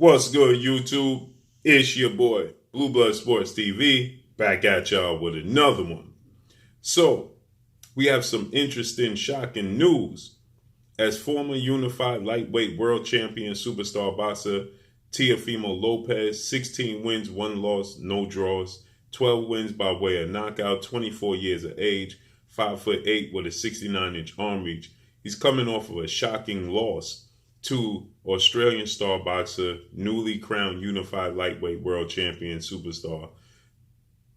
What's good, YouTube? It's your boy, Blue Blood Sports TV, back at y'all with another one. So, we have some interesting, shocking news. As former unified lightweight world champion superstar boxer Teofimo Lopez, 16 wins, 1 loss, no draws, 12 wins by way of knockout, 24 years of age, 5'8" with a 69-inch arm reach. He's coming off of a shocking loss to Australian star boxer, newly crowned unified lightweight world champion superstar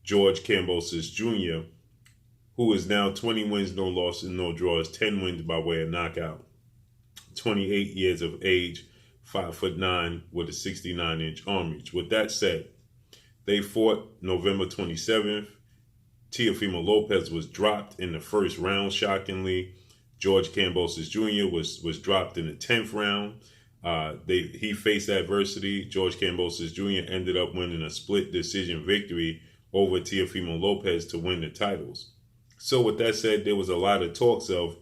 George Kambosos Jr., who is now 20 wins, no losses, no draws, 10 wins by way of knockout. 28 years of age, 5'9" with a 69-inch arm reach. With that said, they fought November 27th. Teofimo Lopez was dropped in the first round, shockingly. George Kambosos Jr. was dropped in the 10th round. He faced adversity. George Kambosos Jr. ended up winning a split decision victory over Teofimo Lopez to win the titles. So with that said, there was a lot of talks of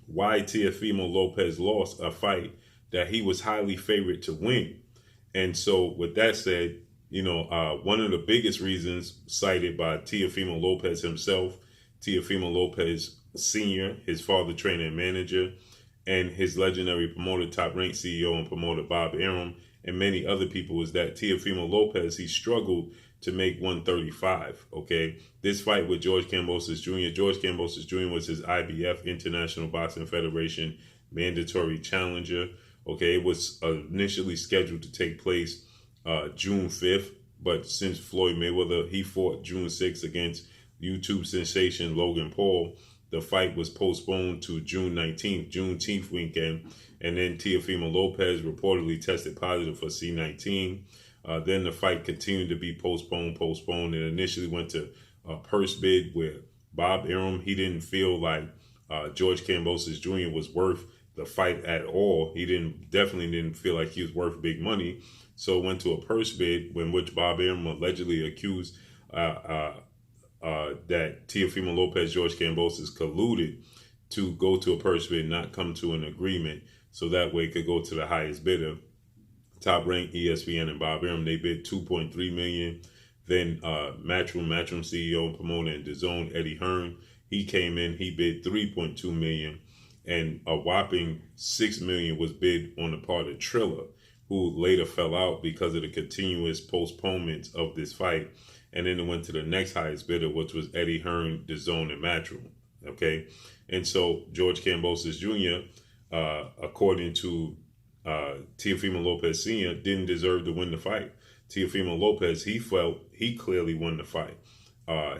why Teofimo Lopez lost a fight that he was highly favored to win. And so with that said, one of the biggest reasons cited by Teofimo Lopez himself, Teofimo Lopez Sr., his father, trainer, and manager, and his legendary promoter, Top Rank CEO and promoter Bob Arum, and many other people, is that Teofimo Lopez, he struggled to make 135, okay? This fight with George Kambosos Jr., George Kambosos Jr. was his IBF, International Boxing Federation, mandatory challenger, okay? It was initially scheduled to take place June 5th, but since Floyd Mayweather, he fought June 6th against YouTube sensation Logan Paul, the fight was postponed to June 19th, Juneteenth weekend, and then Teofimo Lopez reportedly tested positive for C19. Then the fight continued to be postponed, and initially went to a purse bid where Bob Arum, he didn't feel like George Kambosos Jr. was worth the fight at all. He definitely didn't feel like he was worth big money. So went to a purse bid in which Bob Arum allegedly accused that Teofimo Lopez, George Kambosos colluded to go to a purse bid, not come to an agreement, so that way it could go to the highest bidder. Top Rank, ESPN, and Bob Arum, they bid $2.3 million. Then Matchroom CEO and promoter and DAZN, Eddie Hearn, he came in, he bid $3.2 million, and a whopping $6 million was bid on the part of Triller, who later fell out because of the continuous postponements of this fight. And then it went to the next highest bidder, which was Eddie Hearn, DAZN, and Matchroom. Okay, and so George Kambosos Jr., according to Teofimo Lopez Sr., didn't deserve to win the fight. Teofimo Lopez, he felt he clearly won the fight.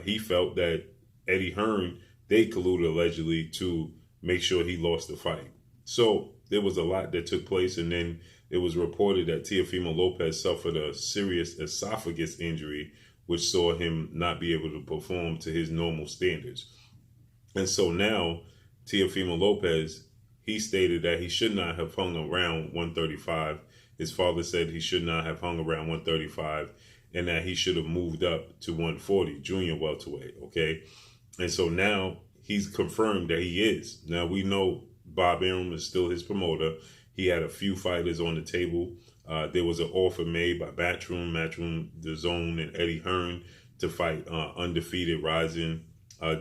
He felt that Eddie Hearn, they colluded allegedly to make sure he lost the fight. So there was a lot that took place, and then it was reported that Teofimo Lopez suffered a serious esophagus injury, which saw him not be able to perform to his normal standards. And so now, Teofimo Lopez, he stated that he should not have hung around 135. His father said he should not have hung around 135, and that he should have moved up to 140, junior welterweight, okay? And so now he's confirmed that he is. Now we know Bob Arum is still his promoter. He had a few fighters on the table. There was an offer made by Matchroom, DAZN, and Eddie Hearn to fight undefeated rising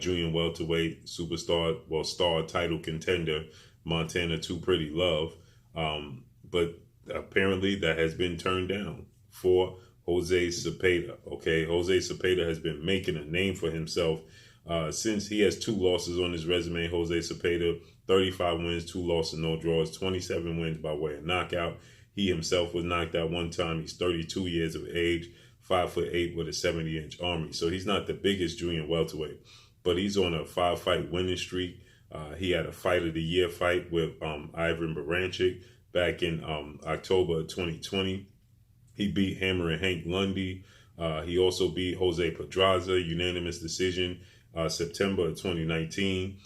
junior welterweight superstar, star title contender, Montana Too Pretty Love. But apparently that has been turned down for Jose Zepeda. Okay, Jose Zepeda has been making a name for himself since he has 2 losses on his resume. Jose Zepeda, 35 wins, 2 losses, no draws, 27 wins by way of knockout. He himself was knocked out one time. He's 32 years of age, 5'8" with a 70-inch arm reach. So he's not the biggest junior welterweight, but he's on a 5-fight winning streak. He had a Fight of the Year fight with Ivan Baranchik back in October of 2020. He beat Hammer and Hank Lundy. He also beat Jose Pedraza, unanimous decision, September of 2019.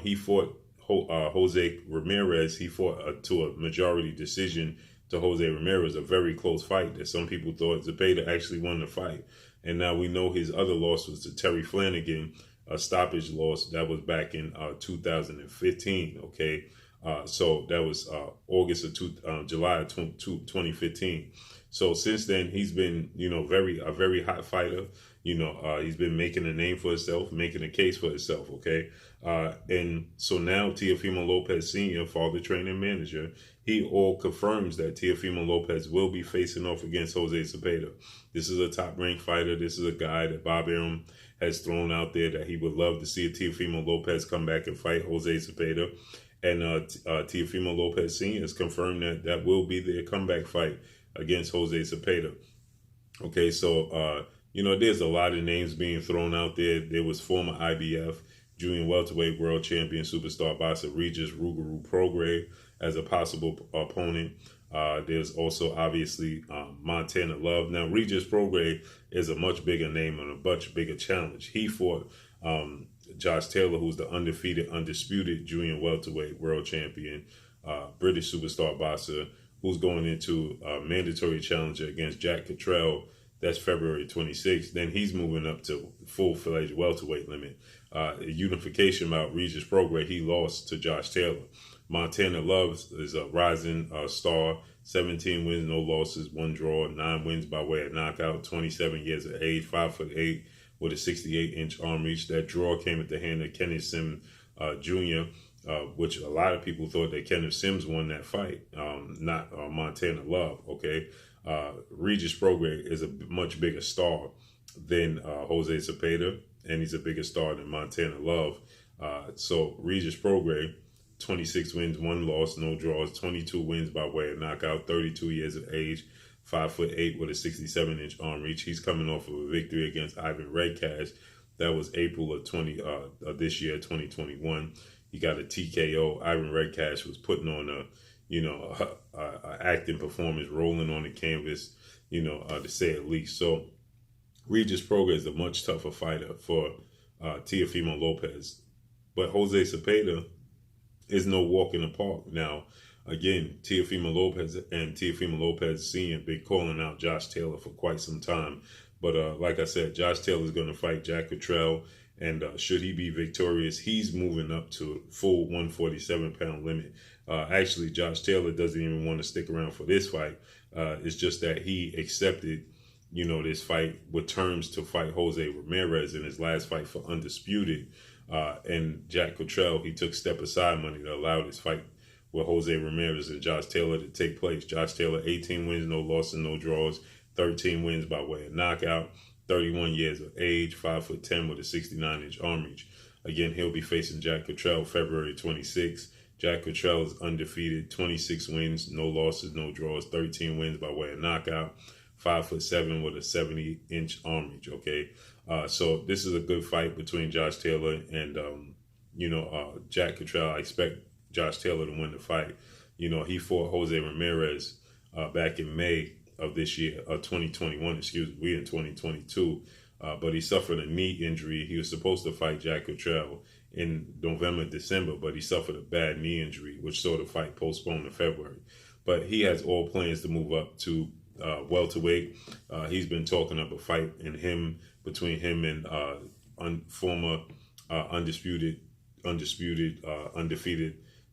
He fought Jose Ramirez. He fought to a majority decision to Jose Ramirez, a very close fight that some people thought Zepeda actually won the fight. And now we know his other loss was to Terry Flanagan, a stoppage loss that was back in 2015. Okay, So that was July of 2015. So since then, he's been, a very hot fighter. He's been making a name for himself, making a case for himself. Okay. And so now Teofimo Lopez Sr., father, trainer, and manager, he all confirms that Teofimo Lopez will be facing off against Jose Zepeda. This is a top-ranked fighter. This is a guy that Bob Arum has thrown out there that he would love to see Teofimo Lopez come back and fight Jose Zepeda. And Teofimo Lopez Sr. has confirmed that will be their comeback fight against Jose Zepeda. Okay, so, there's a lot of names being thrown out there. There was former IBF junior welterweight world champion superstar boxer Regis Rougarou Prograis as a possible opponent. There's also obviously Montana Love. Now, Regis Prograis is a much bigger name and a much bigger challenge. He fought Josh Taylor, who's the undisputed junior welterweight world champion, British superstar boxer, who's going into a mandatory challenger against Jack Cottrell. That's February 26th. Then he's moving up to full-fledged welterweight limit. Unification about Regis Prograis, he lost to Josh Taylor. Montana Love is a rising star. 17 wins, no losses, 1 draw, 9 wins by way of knockout, 27 years of age, 5'8", with a 68-inch arm reach. That draw came at the hand of Kenneth Sims Jr., which a lot of people thought that Kenneth Sims won that fight, not Montana Love, okay? Regis Prograis is a much bigger star than Jose Zepeda, and he's a bigger star than Montana Love. So Regis Prograis, 26 wins, 1 loss, no draws, 22 wins by way of knockout, 32 years of age, 5'8" with a 67-inch arm reach. He's coming off of a victory against Ivan Redcash. That was April of this year, 2021. He got a TKO. Ivan Redcash was putting on a acting performance, rolling on the canvas, to say at least. So Regis Prograis is a much tougher fighter for Teofimo Lopez. But Jose Zepeda is no walk in the park. Now, again, Teofimo Lopez and Teofimo Lopez Sr. been calling out Josh Taylor for quite some time. But like I said, Josh Taylor is going to fight Jack Cottrell. And should he be victorious, he's moving up to full 147-pound limit. Actually, Josh Taylor doesn't even want to stick around for this fight. It's just that he accepted, this fight with terms to fight Jose Ramirez in his last fight for Undisputed. And Jack Cottrell, he took step-aside money to allow this fight with Jose Ramirez and Josh Taylor to take place. Josh Taylor, 18 wins, no losses, no draws, 13 wins by way of knockout, 31 years of age, 5'10" with a 69-inch arm reach. Again, he'll be facing Jack Cottrell February 26th. Jack Cottrell is undefeated, 26 wins, no losses, no draws, 13 wins by way of knockout, 5'7" with a 70-inch arm reach, okay? So this is a good fight between Josh Taylor and, Jack Cottrell. I expect Josh Taylor to win the fight. He fought Jose Ramirez back in May of this year, 2021, we in 2022, but he suffered a knee injury. He was supposed to fight Jack Cottrell in November, December, but he suffered a bad knee injury, which saw the fight postponed to February. But he has all plans to move up to welterweight. He's been talking up a fight between him and former undefeated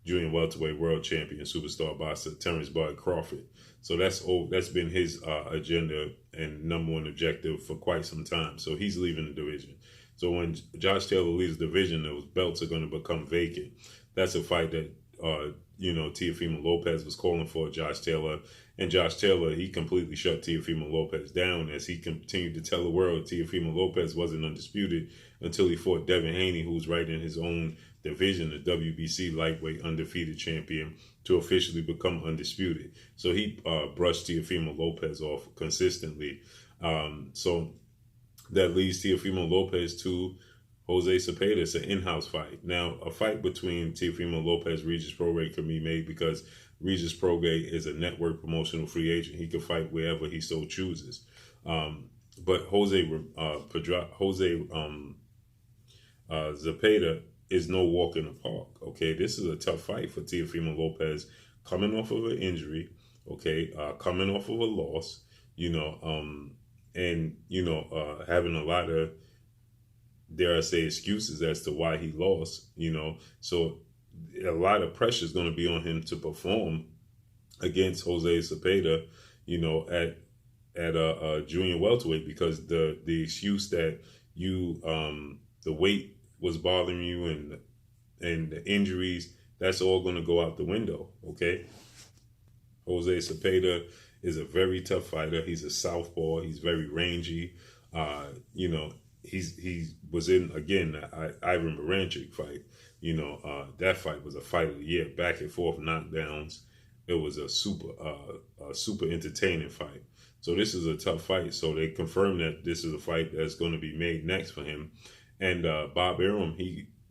junior welterweight world champion superstar boxer Terrence Bud Crawford. So that's been his agenda and number one objective for quite some time. So he's leaving the division. So when Josh Taylor leaves the division, those belts are going to become vacant. That's a fight that Teofimo Lopez was calling for Josh Taylor. And Josh Taylor, he completely shut Teofimo Lopez down as he continued to tell the world Teofimo Lopez wasn't undisputed until he fought Devin Haney, who's right in his own division, the WBC lightweight undefeated champion, to officially become undisputed. So he brushed Teofimo Lopez off consistently. So that leads Teofimo Lopez to Jose Zepeda. It's an in-house fight. Now, a fight between Teofimo Lopez and Regis Prograis can be made because Regis Prograis is a network promotional free agent. He can fight wherever he so chooses. But Jose Zepeda is no walk in the park. Okay, this is a tough fight for Teofimo Lopez, coming off of an injury. Okay, coming off of a loss. Having a lot of, dare I say, excuses as to why he lost. So a lot of pressure is going to be on him to perform against Jose Zepeda, at a junior welterweight, because the excuse that the weight was bothering you and the injuries, that's all going to go out the window. Okay, Jose Zepeda is a very tough fighter. He's a southpaw. He's very rangy. He was in, again, the Ivan Baranchik fight. That fight was a fight of the year, back and forth knockdowns. It was a super entertaining fight. So this is a tough fight. So they confirmed that this is a fight that's going to be made next for him. And Bob Arum,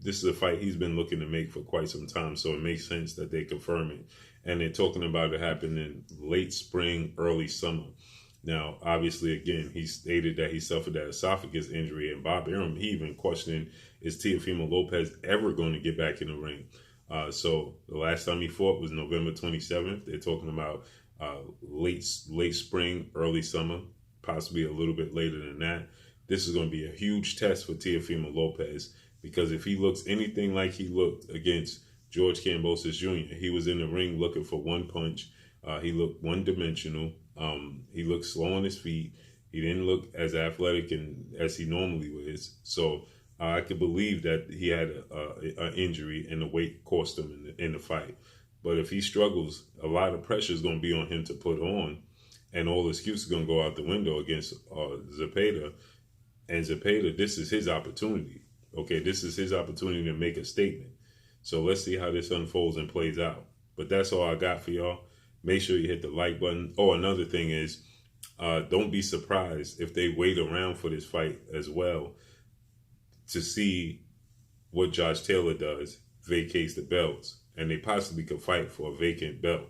this is a fight he's been looking to make for quite some time. So it makes sense that they confirm it. And they're talking about it happening late spring, early summer. Now, obviously, again, he stated that he suffered that esophagus injury. And Bob Arum, he even questioning, is Teofimo Lopez ever going to get back in the ring? So the last time he fought was November 27th. They're talking about late spring, early summer, possibly a little bit later than that. This is going to be a huge test for Teofimo Lopez, because if he looks anything like he looked against George Kambosos Jr., he was in the ring looking for one punch. He looked one-dimensional. He looked slow on his feet. He didn't look as athletic as he normally is. So I could believe that he had an injury and the weight cost him in the fight. But if he struggles, a lot of pressure is going to be on him to put on, and all excuses are going to go out the window against Zepeda. And Zepeda, this is his opportunity. Okay, this is his opportunity to make a statement. So let's see how this unfolds and plays out. But that's all I got for y'all. Make sure you hit the like button. Oh, another thing is, don't be surprised if they wait around for this fight as well to see what Josh Taylor does, vacates the belts, and they possibly could fight for a vacant belt.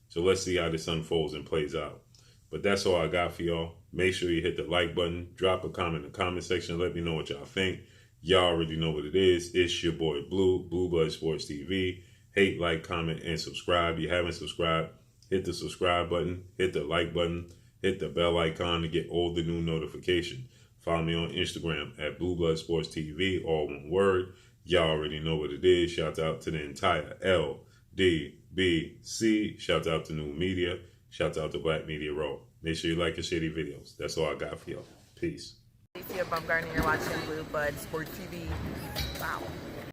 So let's see how this unfolds and plays out. But that's all I got for y'all. Make sure you hit the like button. Drop a comment in the comment section. Let me know what y'all think. Y'all already know what it is. It's your boy Blue Blood Sports TV. Hate, like, comment, and subscribe. If you haven't subscribed, hit the subscribe button, hit the like button, hit the bell icon to get all the new notifications. Follow me on Instagram at Blue Blood Sports TV, all one word. Y'all already know what it is. Shout out to the entire LDBC. Shout out to New Media. Shout out to Black Media Row. Make sure you like and share these videos. That's all I got for y'all. Peace. Alicia Baumgartner, you're watching Blue Blood Sports TV. Wow.